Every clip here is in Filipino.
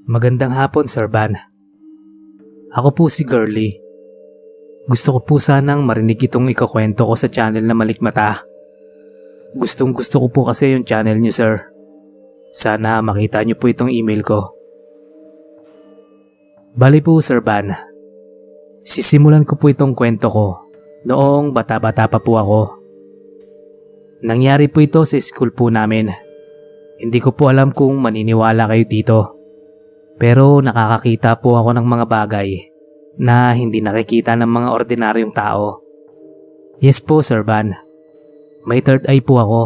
Magandang hapon, Sir Van. Ako po si Girlie. Gusto ko po sanang marinig itong ikakwento ko sa channel na Malikmata. Gustong gusto ko po kasi yung channel niyo, sir. Sana makita niyo po itong email ko. Bali po, Sir Van. Sisimulan ko po itong kwento ko noong bata-bata pa po ako. Nangyari po ito sa school po namin. Hindi ko po alam kung maniniwala kayo dito. Pero nakakakita po ako ng mga bagay na hindi nakikita ng mga ordinaryong tao. Yes po, Sir Van. May third eye po ako.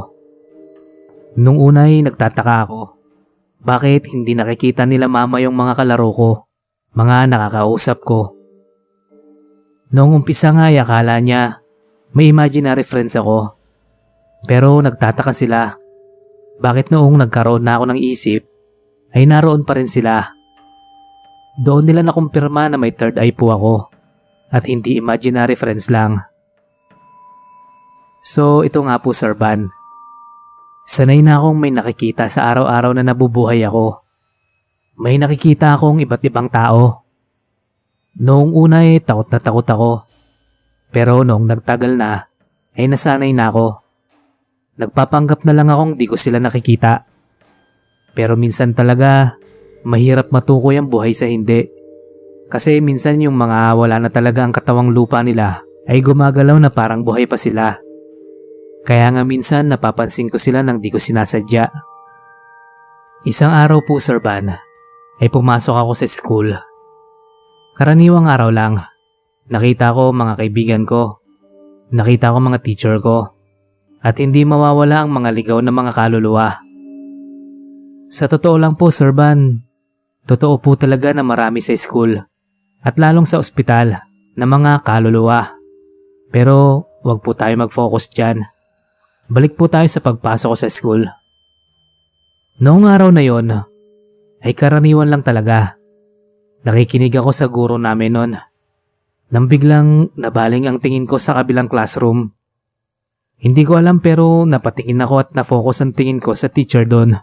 Nung unay nagtataka ako. Bakit hindi nakikita nila mama yung mga kalaro ko? Mga nakakausap ko. Noong umpisa nga ay akala niya may imaginary friends ako. Pero nagtataka sila. Bakit noong nagkaroon na ako ng isip ay naroon pa rin sila? Doon nila nakumpirma na may third eye po ako at hindi imaginary friends lang. So ito nga po, Sir Van. Sanay na akong may nakikita sa araw-araw na nabubuhay ako. May nakikita akong iba't ibang tao. Noong una ay takot na takot ako. Pero noong nagtagal na ay nasanay na ako. Nagpapanggap na lang akong di ko sila nakikita. Pero minsan talaga mahirap matukoy ang buhay sa hindi. Kasi minsan yung mga wala na talaga ang katawang lupa nila ay gumagalaw na parang buhay pa sila. Kaya nga minsan napapansin ko sila nang di ko sinasadya. Isang araw po, Sir Van, ay pumasok ako sa school. Karaniwang araw lang. Nakita ko mga kaibigan ko. Nakita ko mga teacher ko. At hindi mawawala ang mga ligaw na mga kaluluwa. Sa totoo lang po, Sir Van, totoo po talaga na marami sa school at lalong sa ospital na mga kaluluwa. Pero wag po tayo mag-focus dyan. Balik po tayo sa pagpasok ko sa school. Noong araw na yon ay karaniwan lang talaga. Nakikinig ako sa guro namin noon. Nang biglang nabaling ang tingin ko sa kabilang classroom. Hindi ko alam pero napatingin ako at na-focus ang tingin ko sa teacher doon.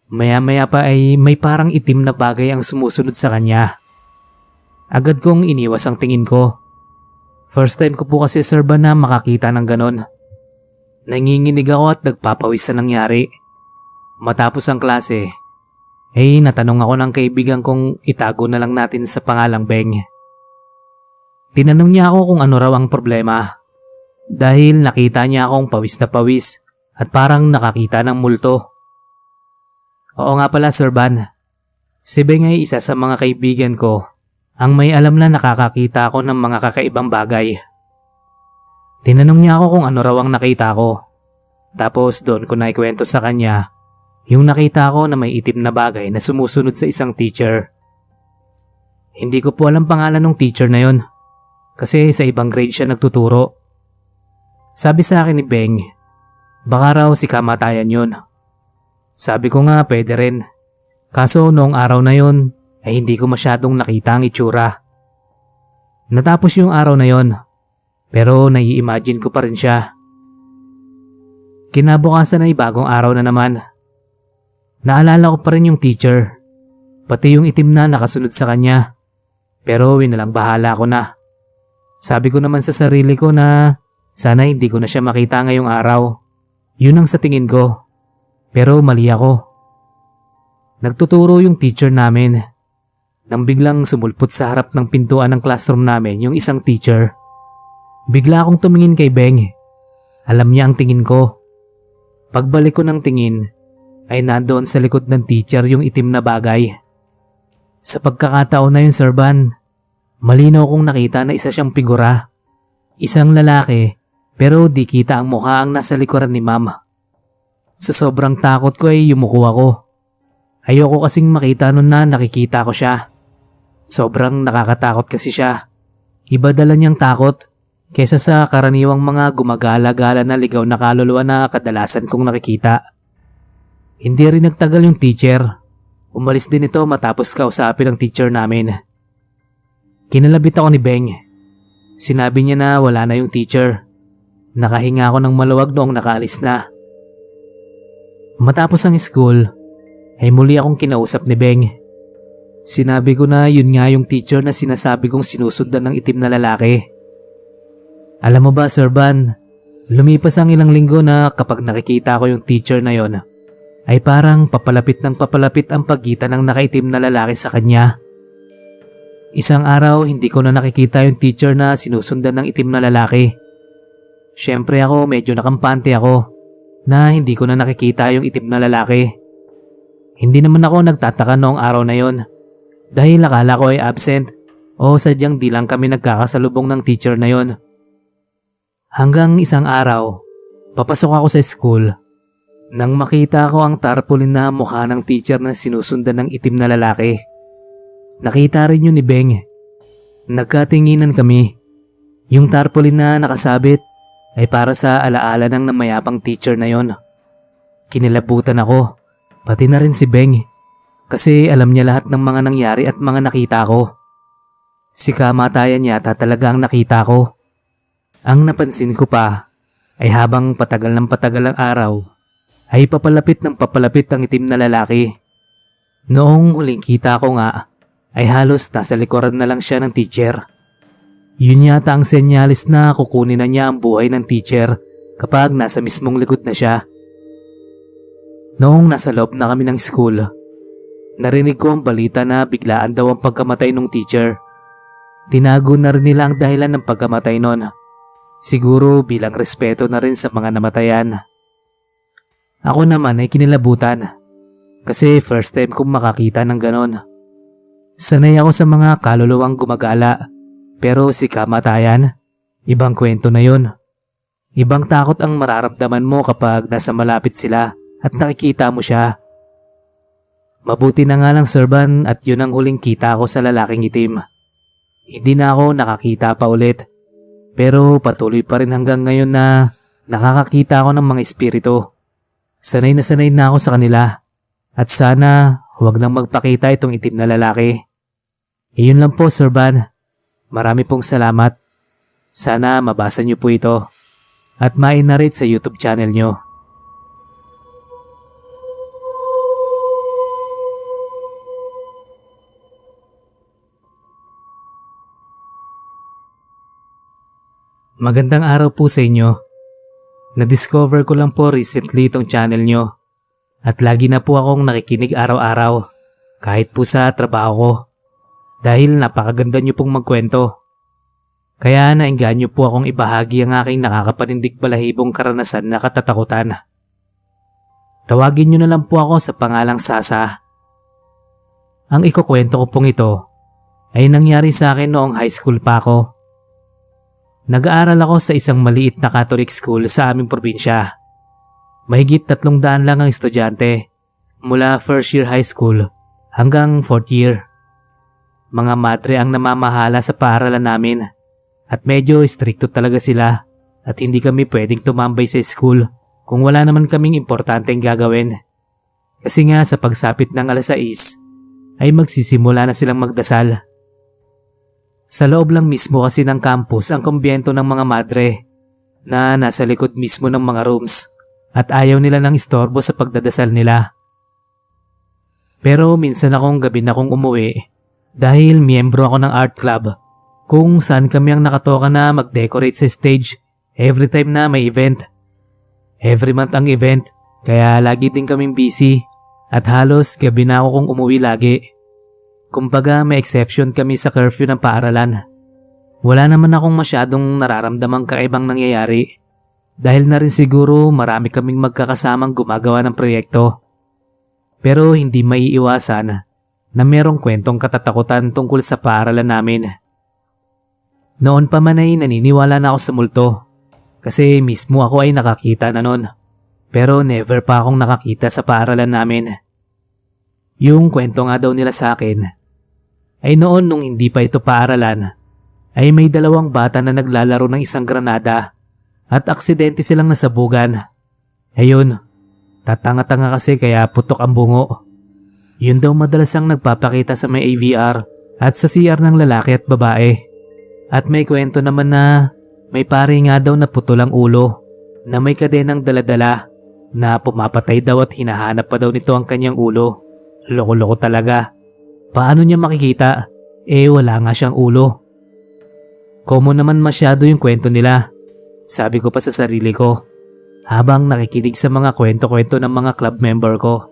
Maya-maya pa ay may parang itim na bagay ang sumusunod sa kanya. Agad kong iniwas ang tingin ko. First time ko po kasi, Sir Van, na makakita ng ganon. Nanginginig ako at nagpapawis sa nangyari. Matapos ang klase, ay natanong ako ng kaibigan kong itago na lang natin sa pangalang Beng. Tinanong niya ako kung ano raw ang problema. Dahil nakita niya akong pawis na pawis at parang nakakita ng multo. Oo nga pala, Sir Van. Si Beng ay isa sa mga kaibigan ko ang may alam na nakakakita ako ng mga kakaibang bagay. Tinanong niya ako kung ano raw ang nakita ko. Tapos doon ko naikwento sa kanya yung nakita ko na may itim na bagay na sumusunod sa isang teacher. Hindi ko po alam pangalan ng teacher na yon kasi sa ibang grade siya nagtuturo. Sabi sa akin ni Beng, baka raw si kamatayan yun. Sabi ko nga pwede rin. Kaso noong araw na yon ay hindi ko masyadong nakita ang itsura. Natapos yung araw na yon, pero nai-imagine ko pa rin siya. Kinabukasan ay bagong araw na naman. Naalala ko pa rin yung teacher, pati yung itim na nakasunod sa kanya. Pero winalang bahala ko na. Sabi ko naman sa sarili ko na sana hindi ko na siya makita ngayong araw. Yun ang sa tingin ko. Pero mali ako. Nagtuturo yung teacher namin. Nang biglang sumulpot sa harap ng pintuan ng classroom namin yung isang teacher. Bigla akong tumingin kay Beng. Alam niya ang tingin ko. Pagbalik ko ng tingin, ay nandoon sa likod ng teacher yung itim na bagay. Sa pagkakataon na yun, Sir Van, malinaw kong nakita na isa siyang figura. Isang lalaki. Pero di kita ang mukha ang nasa likuran ni Ma'am. Sa sobrang takot ko ay yumuko ako. Ayoko kasing makita nun na nakikita ko siya. Sobrang nakakatakot kasi siya. Iba dala niyang takot kesa sa karaniwang mga gumagala-gala na ligaw na kaluluwa na kadalasan kong nakikita. Hindi rin nagtagal yung teacher. Umalis din ito matapos kausapin ng teacher namin. Kinalabit ako ni Beng. Sinabi niya na wala na yung teacher. Nakahinga ako ng maluwag noong nakaalis na. Matapos ang school, ay muli akong kinausap ni Beng. Sinabi ko na yun nga yung teacher na sinasabi kong sinusundan ng itim na lalaki. Alam mo ba, Sir Van, lumipas ang ilang linggo na kapag nakikita ko yung teacher na yon, ay parang papalapit ng papalapit ang pagitan ng nakaitim na lalaki sa kanya. Isang araw hindi ko na nakikita yung teacher na sinusundan ng itim na lalaki. Siyempre ako medyo nakampante ako na hindi ko na nakikita yung itim na lalaki. Hindi naman ako nagtataka noong araw na yon dahil akala ko ay absent o sadyang di lang kami nagkakasalubong ng teacher na yon. Hanggang isang araw, papasok ako sa school nang makita ko ang tarpaulin na mukha ng teacher na sinusundan ng itim na lalaki. Nakita rin yun ni Beng. Nagkatinginan kami. Yung tarpaulin na nakasabit ay para sa alaala ng namayapang teacher na yon. Kinilabutan ako, pati na rin si Beng, kasi alam niya lahat ng mga nangyari at mga nakita ko. Si kamatayan yata talaga ang nakita ko. Ang napansin ko pa ay habang patagal ng patagal ang araw, ay papalapit ng papalapit ang itim na lalaki. Noong huling kita ko nga, ay halos nasa likuran na lang siya ng teacher. Yun yata ang senyalis na kukunin na niya ang buhay ng teacher kapag nasa mismong likod na siya. Noong nasa loob na kami ng school, narinig ko ang balita na biglaan daw ang pagkamatay ng teacher. Tinago na rin nila ang dahilan ng pagkamatay nun. Siguro bilang respeto na rin sa mga namatayan. Ako naman ay kinilabutan kasi first time kong makakita ng ganon. Sanay ako sa mga kaluluwang gumagala, pero si kamatayan, ibang kwento na yun. Ibang takot ang mararamdaman mo kapag nasa malapit sila at nakikita mo siya. Mabuti na nga lang, Sir Van, at yun ang huling kita ko sa lalaking itim. Hindi na ako nakakita pa ulit, pero patuloy pa rin hanggang ngayon na nakakakita ako ng mga espiritu. Sanay na ako sa kanila at sana huwag nang magpakita itong itim na lalaki. Iyon lang po, Sir Van. Marami pong salamat. Sana mabasa niyo po ito at ma-narrate sa YouTube channel niyo. Magandang araw po sa inyo. Na-discover ko lang po recently itong channel nyo at lagi na po akong nakikinig araw-araw kahit po sa trabaho ko dahil napakaganda nyo pong magkwento. Kaya nainggan nyo po akong ibahagi ang aking nakakapanindig balahibong karanasan na katatakutan. Tawagin nyo na lang po ako sa pangalang Sasa. Ang ikukwento ko pong ito ay nangyari sa akin noong high school pa ako. Nag-aaral ako sa isang maliit na Catholic school sa aming probinsya. Mahigit 300 lang ang estudyante mula first year high school hanggang 4th year. Mga madre ang namamahala sa paaralan namin at medyo stricto talaga sila at hindi kami pwedeng tumambay sa school kung wala naman kaming importanteng gagawin. Kasi nga sa pagsapit ng 6 ay magsisimula na silang magdasal. Sa loob lang mismo kasi ng campus ang kumbiyento ng mga madre na nasa likod mismo ng mga rooms at ayaw nila ng istorbo sa pagdadasal nila. Pero minsan akong gabi na akong umuwi dahil miyembro ako ng art club kung saan kami ang nakatoka na mag-decorate sa stage every time na may event. Every month ang event kaya lagi din kaming busy at halos gabi na ako kung umuwi lagi. Kumbaga may exception kami sa curfew ng paaralan. Wala naman akong masyadong nararamdamang kakaibang nangyayari dahil na rin siguro marami kaming magkakasamang gumagawa ng proyekto. Pero hindi maiiwasan na merong kwentong katatakutan tungkol sa paaralan namin. Noon pa man ay naniniwala na ako sa multo kasi mismo ako ay nakakita na noon. Pero never pa akong nakakita sa paaralan namin. Yung kwento nga daw nila sa akin ay noon nung hindi pa ito paaralan ay may 2 bata na naglalaro ng isang granada at aksidente silang nasabugan. Ayun, tatanga-tanga kasi kaya putok ang bungo. Yun daw madalas ang nagpapakita sa may AVR at sa CR ng lalaki at babae. At may kwento naman na may pari nga daw na putol ang ulo na may kadenang daladala na pumapatay daw at hinahanap pa daw nito ang kanyang ulo. Loko-loko talaga. Paano niya makikita? Wala nga siyang ulo. Common naman masyado yung kwento nila, sabi ko pa sa sarili ko habang nakikinig sa mga kwento-kwento ng mga club member ko.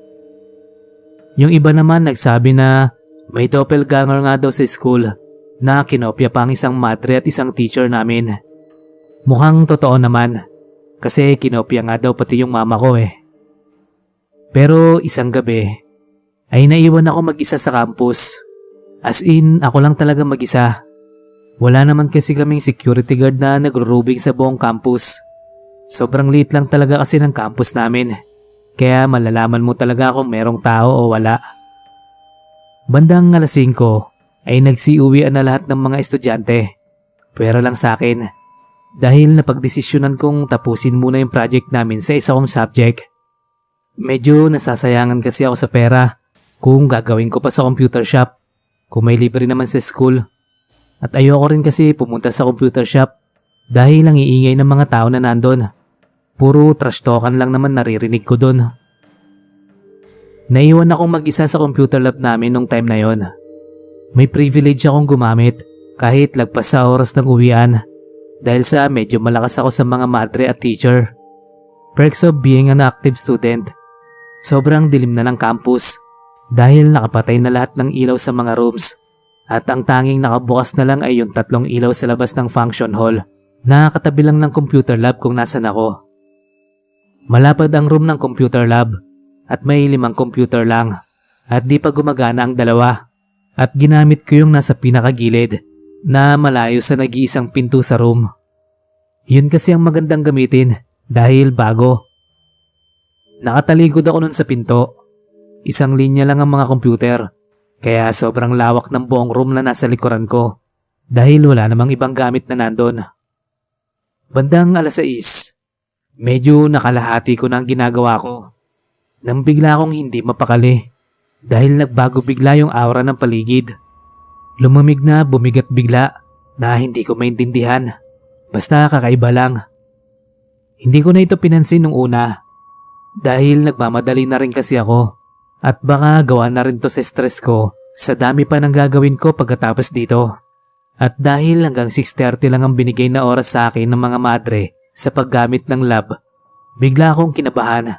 Yung iba naman nagsabi na may doppelganger nga daw sa school na kinopya pa ang isang madre at isang teacher namin. Mukhang totoo naman kasi kinopya nga daw pati yung mama ko Pero isang gabi ay naiwan ako mag-isa sa campus. As in, ako lang talaga mag-isa. Wala naman kasi kaming security guard na nagro-robing sa buong campus. Sobrang liit lang talaga kasi ng campus namin. Kaya malalaman mo talaga kung merong tao o wala. Bandang alas 5 ay nagsiuwian na lahat ng mga estudyante. Pwera lang sa akin. Dahil napagdesisyonan kong tapusin muna yung project namin sa isa kong subject. Medyo nasasayangan kasi ako sa pera kung gagawin ko pa sa computer shop. Kung may libre naman sa school. At ayoko rin kasi pumunta sa computer shop dahil ang iingay ng mga tao na nandun. Puro trash talkan lang naman naririnig ko dun. Naiwan akong mag-isa sa computer lab namin nung time na yon. May privilege akong gumamit kahit lagpas sa oras ng uwian dahil sa medyo malakas ako sa mga madre at teacher. Perks of being an active student. Sobrang dilim na ng campus. Dahil nakapatay na lahat ng ilaw sa mga rooms at ang tanging nakabukas na lang ay yung 3 ilaw sa labas ng function hall na katabi lang ng computer lab kung nasan ako. Malapad ang room ng computer lab at may 5 computer lang at di pa gumagana ang 2 at ginamit ko yung nasa pinakagilid na malayo sa nag-iisang pinto sa room. Yun kasi ang magandang gamitin dahil bago. Nakatalikod ako nun sa pinto. Isang linya lang ang mga computer, kaya sobrang lawak ng buong room na nasa likuran ko dahil wala namang ibang gamit na nandun. Bandang alas 6, medyo nakalahati ko na ang ginagawa ko. Nang bigla akong hindi mapakali dahil nagbago bigla yung aura ng paligid. Lumamig na bumigat bigla na hindi ko maintindihan, basta kakaiba lang. Hindi ko na ito pinansin nung una dahil nagmamadali na rin kasi ako. At baka gawa na rin to sa stress ko sa dami pa ng gagawin ko pagkatapos dito. At dahil hanggang 6:30 lang ang binigay na oras sa akin ng mga madre sa paggamit ng lab, bigla akong kinabahan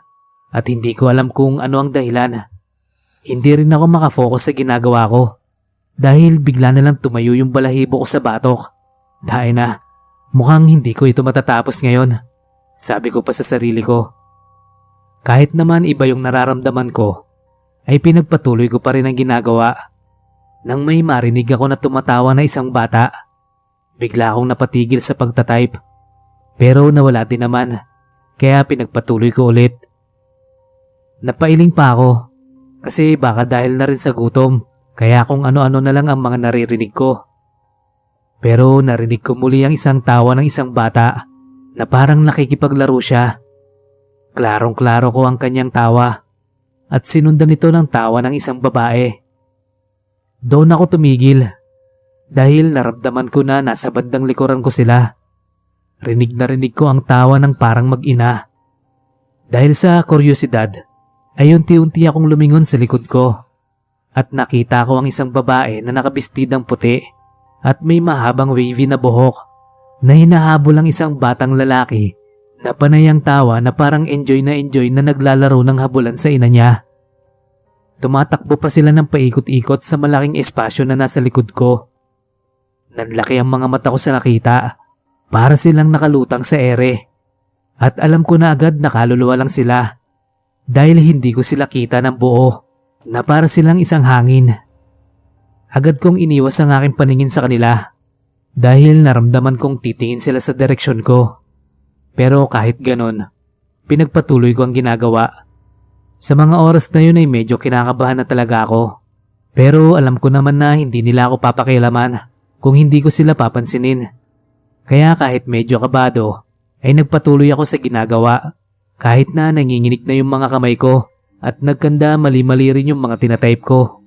at hindi ko alam kung ano ang dahilan. Hindi rin ako makafocus sa ginagawa ko dahil bigla na lang tumayo yung balahibo ko sa batok. Dahil na, mukhang hindi ko ito matatapos ngayon, sabi ko pa sa sarili ko. Kahit naman iba yung nararamdaman ko, ay pinagpatuloy ko pa rin ang ginagawa. Nang may marinig ako na tumatawa na isang bata, bigla akong napatigil sa pagtatype. Pero nawala din naman, kaya pinagpatuloy ko ulit. Napailing pa ako, kasi baka dahil na rin sa gutom, kaya kung ano-ano na lang ang mga naririnig ko. Pero narinig ko muli ang isang tawa ng isang bata na parang nakikipaglaro siya. Klarong-klaro ko ang kanyang tawa. At sinundan ito ng tawa ng isang babae. Doon ako tumigil dahil naramdaman ko na nasa bandang likuran ko sila. Rinig na rinig ko ang tawa ng parang mag-ina. Dahil sa kuryosidad ay unti-unti akong lumingon sa likod ko at nakita ko ang isang babae na nakabistidang puti at may mahabang wavy na buhok na hinahabol ang isang batang lalaki na panay ang tawa na parang enjoy na naglalaro ng habulan sa ina niya. Tumatakbo pa sila ng paikot-ikot sa malaking espasyo na nasa likod ko. Nanlaki ang mga mata ko sa nakita, para silang nakalutang sa ere. At alam ko na agad na kaluluwa lang sila, dahil hindi ko sila kita ng buo, na para silang isang hangin. Agad kong iniwas ang aking paningin sa kanila, dahil naramdaman kong titingin sila sa direksyon ko. Pero kahit ganon, pinagpatuloy ko ang ginagawa. Sa mga oras na yun ay medyo kinakabahan na talaga ako. Pero alam ko naman na hindi nila ako papakialaman kung hindi ko sila papansinin. Kaya kahit medyo kabado, ay nagpatuloy ako sa ginagawa. Kahit na nanginginig na yung mga kamay ko at nagkanda mali-mali rin yung mga tinatype ko.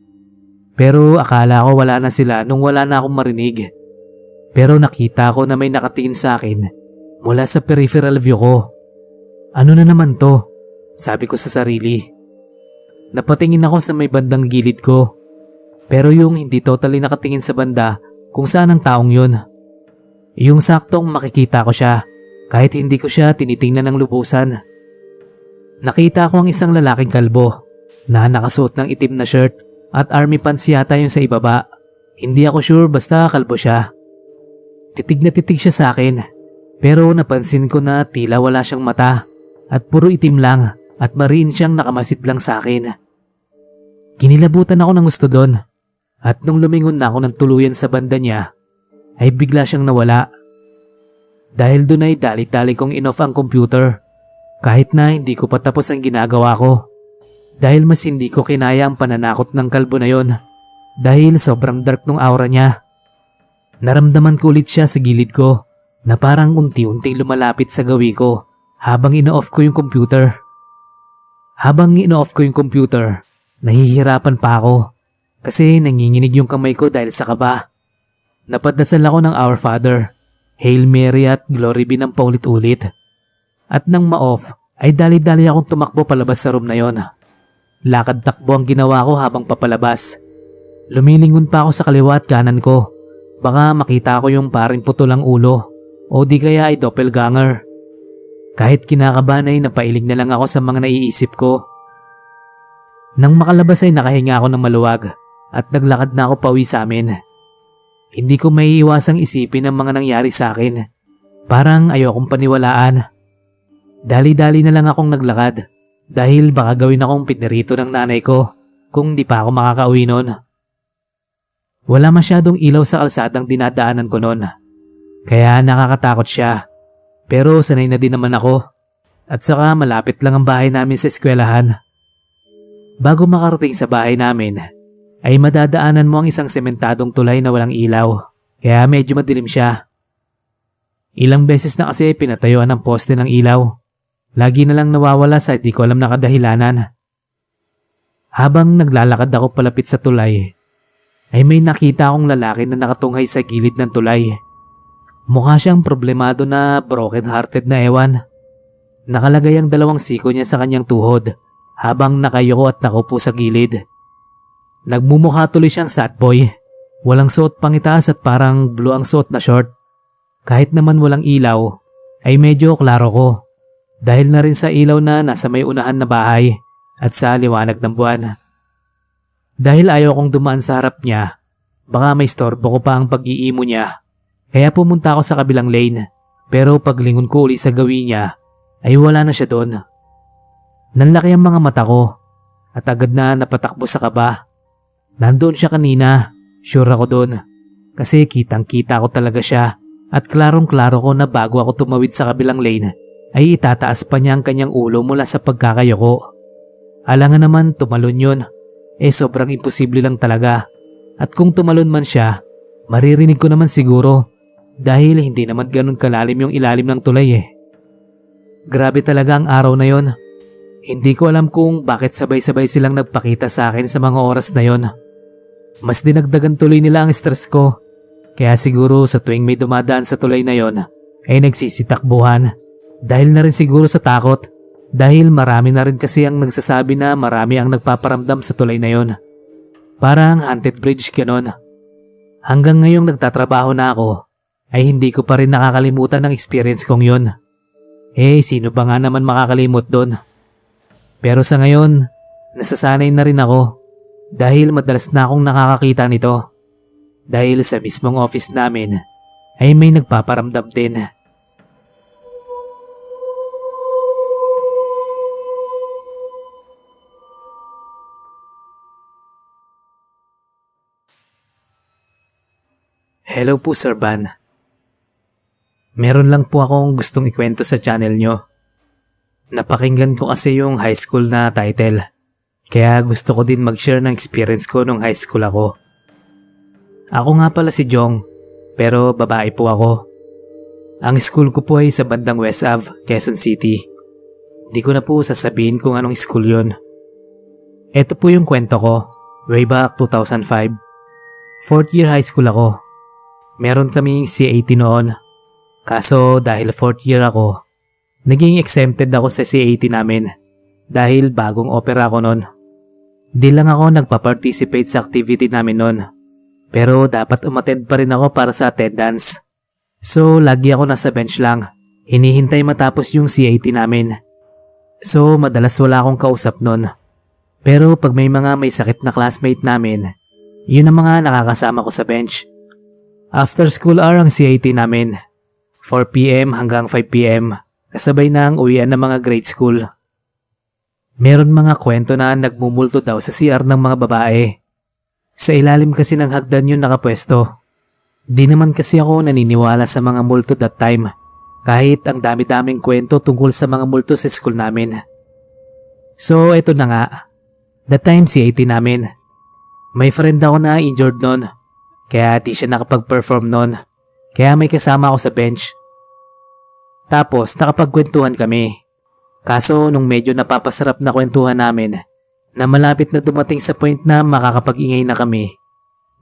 Pero akala ko wala na sila nung wala na akong marinig. Pero nakita ko na may nakatingin sa akin mula sa peripheral view ko. Ano na naman to? Sabi ko sa sarili. Napatingin ako sa may bandang gilid ko. Pero yung hindi totally nakatingin sa banda kung saan ang taong yun. Yung saktong makikita ko siya kahit hindi ko siya tinitingnan ng lubusan. Nakita ko ang isang lalaking kalbo na nakasuot ng itim na shirt at army pants yata yung sa ibaba. Hindi ako sure basta kalbo siya. Titig na titig siya sa akin pero napansin ko na tila wala siyang mata at puro itim lang at mariin siyang nakamasid lang sa akin. Kinilabutan ako ng gusto doon at nung lumingon na ako ng tuluyan sa banda niya ay bigla siyang nawala. Dahil doon ay dali-dali kong in-off ang computer kahit na hindi ko pa tapos ang ginagawa ko. Dahil mas hindi ko kinaya ang pananakot ng kalbo na yon dahil sobrang dark nung aura niya. Naramdaman ko ulit siya sa gilid ko na parang unti-unting lumalapit sa gawi ko habang ino-off ko yung computer. Habang ino-off ko yung computer, nahihirapan pa ako kasi nanginginig yung kamay ko dahil sa kaba. Napadasal ako ng Our Father, Hail Mary at Glory be ng paulit-ulit. At nang ma-off ay dali-dali akong tumakbo palabas sa room na yon. Lakad-takbo ang ginawa ko habang papalabas. Lumilingon pa ako sa kaliwa at kanan ko. Baka makita ko yung paring putulang ulo o di kaya ay doppelganger. Kahit kinakabahan ay napailig na lang ako sa mga naiisip ko. Nang makalabas ay nakahinga ako ng maluwag at naglakad na ako pauwi sa amin. Hindi ko maiiwasang isipin ang mga nangyari sa akin. Parang ayokong paniwalaan. Dali-dali na lang akong naglakad dahil baka gawin akong pinirito ng nanay ko kung di pa ako makakauwi noon. Wala masyadong ilaw sa kalsadang dinadaanan ko noon. Kaya nakakatakot siya. Pero sanay na din naman ako. At saka malapit lang ang bahay namin sa eskwelahan. Bago makarating sa bahay namin, ay madadaanan mo ang isang sementadong tulay na walang ilaw. Kaya medyo madilim siya. Ilang beses na kasi pinatayuan ang poste ng ilaw. Lagi na lang nawawala sa di ko alam na kadahilanan. Habang naglalakad ako palapit sa tulay, ay may nakita akong lalaki na nakatunghay sa gilid ng tulay. Mukha siyang problemado na broken-hearted na ewan. Nakalagay ang dalawang siko niya sa kanyang tuhod habang nakayuko at nakaupo sa gilid. Nagmumukha tuloy siyang sad boy. Walang suot pang itaas at parang blue ang suot na short. Kahit naman walang ilaw, ay medyo klaro ko. Dahil na rin sa ilaw na nasa may unahan na bahay at sa liwanag ng buwan. Dahil ayaw kong dumaan sa harap niya, baka may istorbo ko pa ang pag-iimo niya. Kaya pumunta ako sa kabilang lane, pero paglingon ko uli sa gawi niya, ay wala na siya doon. Nanlaki ang mga mata ko at agad na napatakbo sa kaba. Nandoon siya kanina, sure ako doon. Kasi kitang-kita ko talaga siya at klarong-klaro ko na bago ako tumawid sa kabilang lane, ay itataas pa niya ang kanyang ulo mula sa pagkakayoko. Alangan naman tumalon yun, sobrang imposible lang talaga. At kung tumalon man siya, maririnig ko naman siguro dahil hindi naman ganun kalalim yung ilalim ng tulay Grabe talaga ang araw na yon. Hindi ko alam kung bakit sabay-sabay silang nagpakita sa akin sa mga oras na yon. Mas dinagdagan tuloy nila ang stress ko. Kaya siguro sa tuwing may dumadaan sa tulay na yon ay nagsisitakbuhan. Dahil na rin siguro sa takot. Dahil marami na rin kasi ang nagsasabi na marami ang nagpaparamdam sa tulay na yon. Parang haunted bridge ganon. Hanggang ngayong nagtatrabaho na ako, ay hindi ko pa rin nakakalimutan ang experience kong yon. Sino ba nga naman makakalimot doon? Pero sa ngayon, nasasanay na rin ako dahil madalas na akong nakakakita nito. Dahil sa mismong office namin ay may nagpaparamdam din. Hello po Sir Van. Meron lang po akong gustong ikwento sa channel nyo. Napakinggan ko kasi yung high school na title. Kaya gusto ko din mag-share ng experience ko nung high school ako. Ako nga pala si Jong, pero babae po ako. Ang school ko po ay sa bandang West Ave, Quezon City. Di ko na po sasabihin kung anong school yun. Ito po yung kwento ko, way back 2005. Fourth year high school ako. Meron kaming CAT noon. Kaso dahil fourth year ako, naging exempted ako sa CAT namin dahil bagong opera ako noon. Di lang ako nagpa-participate sa activity namin noon. Pero dapat umattend pa rin ako para sa attendance. So lagi ako nasa bench lang. Hinihintay matapos yung CAT namin. So madalas wala akong kausap noon. Pero pag may sakit na classmate namin, yun ang mga nakakasama ko sa bench. After school hour ang CAT namin. 4 PM hanggang 5 PM. Kasabay na ang uwian ng mga grade school. Meron mga kwento na nagmumulto daw sa CR ng mga babae. Sa ilalim kasi ng hagdan yun nakapwesto. Di naman kasi ako naniniwala sa mga multo that time. Kahit ang dami-daming kwento tungkol sa mga multo sa school namin. So eto na nga. That time CAT namin. May friend ako na injured nun. Kaya di siya nakapag-perform nun. Kaya may kasama ako sa bench. Tapos nakapagkwentuhan kami. Kaso nung medyo napapasarap na kwentuhan namin, na malapit na dumating sa point na makakapag-ingay na kami,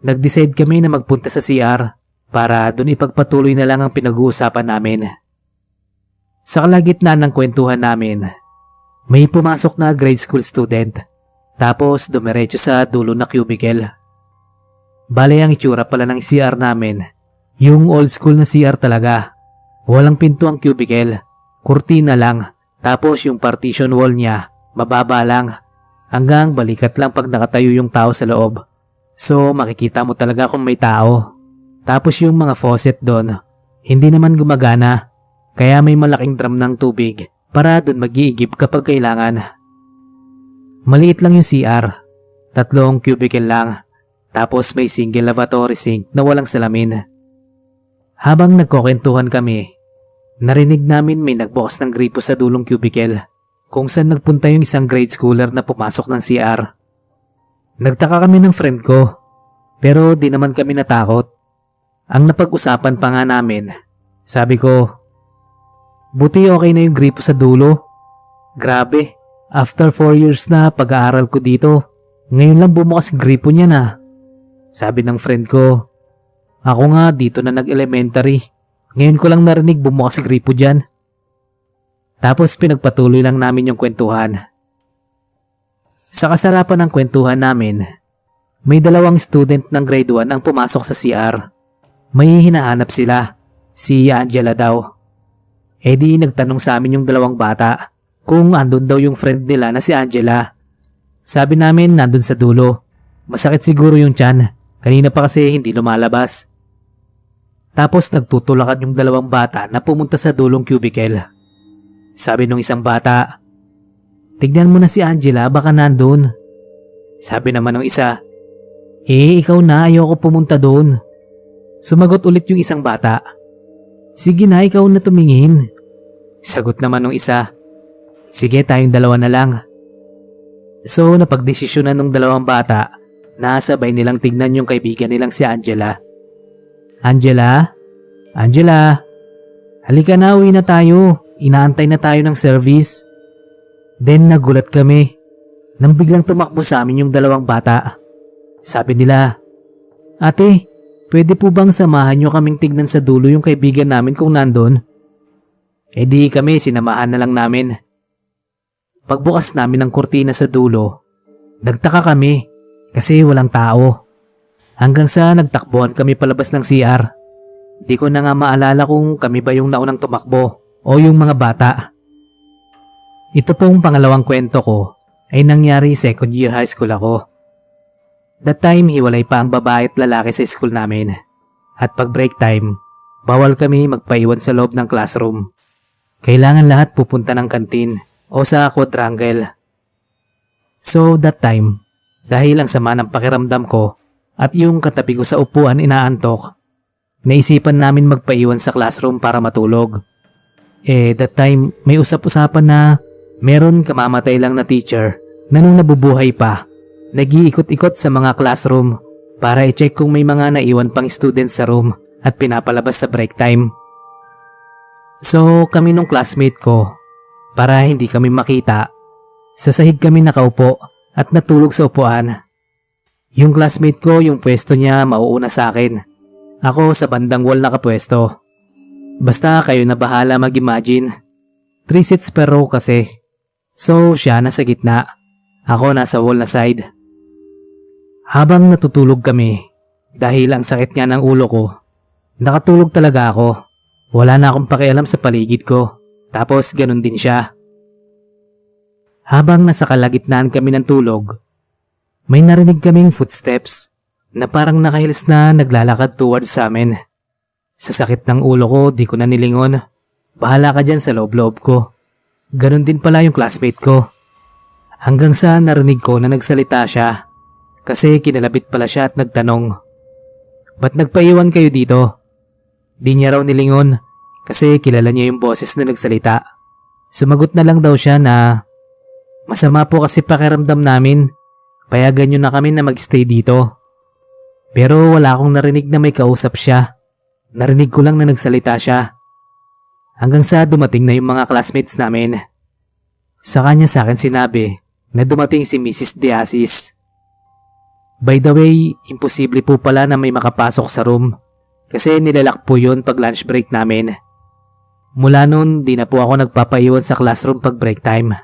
nag-decide kami na magpunta sa CR para dun ipagpatuloy na lang ang pinag-uusapan namin. Sa kalagitnaan ng kwentuhan namin, may pumasok na grade school student. Tapos dumiretso sa dulo na cubicle. Bale ang itsura pala ng CR namin, yung old school na CR talaga. Walang pinto ang cubicle, kurtina lang, tapos yung partition wall niya, mababa lang. Hanggang balikat lang pag nakatayo yung tao sa loob. So makikita mo talaga kung may tao. Tapos yung mga faucet doon, hindi naman gumagana. Kaya may malaking drum ng tubig para doon mag-iigib kapag kailangan. Maliit lang yung CR, 3 cubicle lang. Tapos may single lavatory sink na walang salamin. Habang nagkukwentuhan kami, narinig namin may nagbukas ng gripo sa dulong cubicle kung saan nagpunta yung isang grade schooler na pumasok ng CR. Nagtaka kami ng friend ko, pero di naman kami natakot. Ang napag-usapan pa nga namin, sabi ko, buti okay na yung gripo sa dulo. Grabe, after 4 years na pag-aaral ko dito, ngayon lang bumukas gripo niya na. Sabi ng friend ko, ako nga dito na nag-elementary. Ngayon ko lang narinig bumukas gripo dyan. Tapos pinagpatuloy lang namin yung kwentuhan. Sa kasarapan ng kwentuhan namin, may 2 student ng grade 1 ang pumasok sa CR. May hinahanap sila, si Angela daw. Eh di nagtanong sa amin yung 2 bata kung andun daw yung friend nila na si Angela. Sabi namin nandun sa dulo. Masakit siguro yung tiyan. Kanina pa kasi hindi lumalabas. Tapos nagtutulakan yung 2 bata na pumunta sa dulong cubicle. Sabi nung isang bata, tignan mo na si Angela, baka nandun. Sabi naman ng isa, ikaw na, ayoko pumunta doon. Sumagot ulit yung isang bata, sige na, ikaw na tumingin. Sagot naman ng isa, sige tayong 2 na lang. So napagdesisyonan ng 2 bata na sabay nilang tignan yung kaibigan nilang si Angela. Angela? Angela? Halika na, uwi na tayo. Inaantay na tayo ng service. Then nagulat kami nang biglang tumakbo sa amin yung 2 bata. Sabi nila, ate, pwede po bang samahan nyo kaming tignan sa dulo yung kaibigan namin kung nandun? Eh di kami, sinamahan na lang namin. Pagbukas namin ng kurtina sa dulo, nagtaka kami kasi walang tao. Hanggang sa nagtakbuhan kami palabas ng CR. Di ko na nga maalala kung kami ba yung naunang tumakbo o yung mga bata. Ito pong pangalawang kwento ko ay nangyari second year high school ako. That time hiwalay pa ang babae at lalaki sa school namin. At pag break time, bawal kami magpaiwan sa loob ng classroom. Kailangan lahat pupunta ng kantin o sa quadrangle. So that time, dahil ang sama ng pakiramdam ko at yung katabi ko sa upuan inaantok, naisipan namin magpaiwan sa classroom para matulog. That time may usap-usapan na meron kamamatay lang na teacher na nung nabubuhay pa, nag-iikot-ikot sa mga classroom para i-check kung may mga naiwan pang students sa room at pinapalabas sa break time. So kami nung classmate ko, para hindi kami makita, sa sahig kami nakaupo at natulog sa upuan. Yung classmate ko, yung pwesto niya mauuna sa akin. Ako sa bandang wall nakapwesto. Basta kayo na bahala mag-imagine. 3 seats per row kasi. So siya nasa gitna. Ako nasa wall na side. Habang natutulog kami, dahil ang sakit nga ng ulo ko, nakatulog talaga ako. Wala na akong pakialam sa paligid ko. Tapos ganun din siya. Habang nasa kalagitnaan kami ng tulog, may narinig kaming footsteps na parang nakahilis na naglalakad towards sa amin. Sa sakit ng ulo ko, di ko na nilingon. Bahala ka dyan sa loob-loob ko. Ganun din pala yung classmate ko. Hanggang sa narinig ko na nagsalita siya. Kasi kinalabit pala siya at nagtanong, "Ba't nagpaiwan kayo dito?" Di niya raw nilingon kasi kilala niya yung boses na nagsalita. Sumagot na lang daw siya na, "Masama po kasi pakiramdam namin. Payagan niyo na kami na magstay dito." Pero wala akong narinig na may kausap siya. Narinig ko lang na nagsalita siya. Hanggang sa dumating na yung mga classmates namin. Sa kanya sa akin sinabi na dumating si Mrs. Diasis. By the way, imposible po pala na may makapasok sa room kasi nilalak po yun pag lunch break namin. Mula noon, di na po ako nagpapaiwan sa classroom pag break time.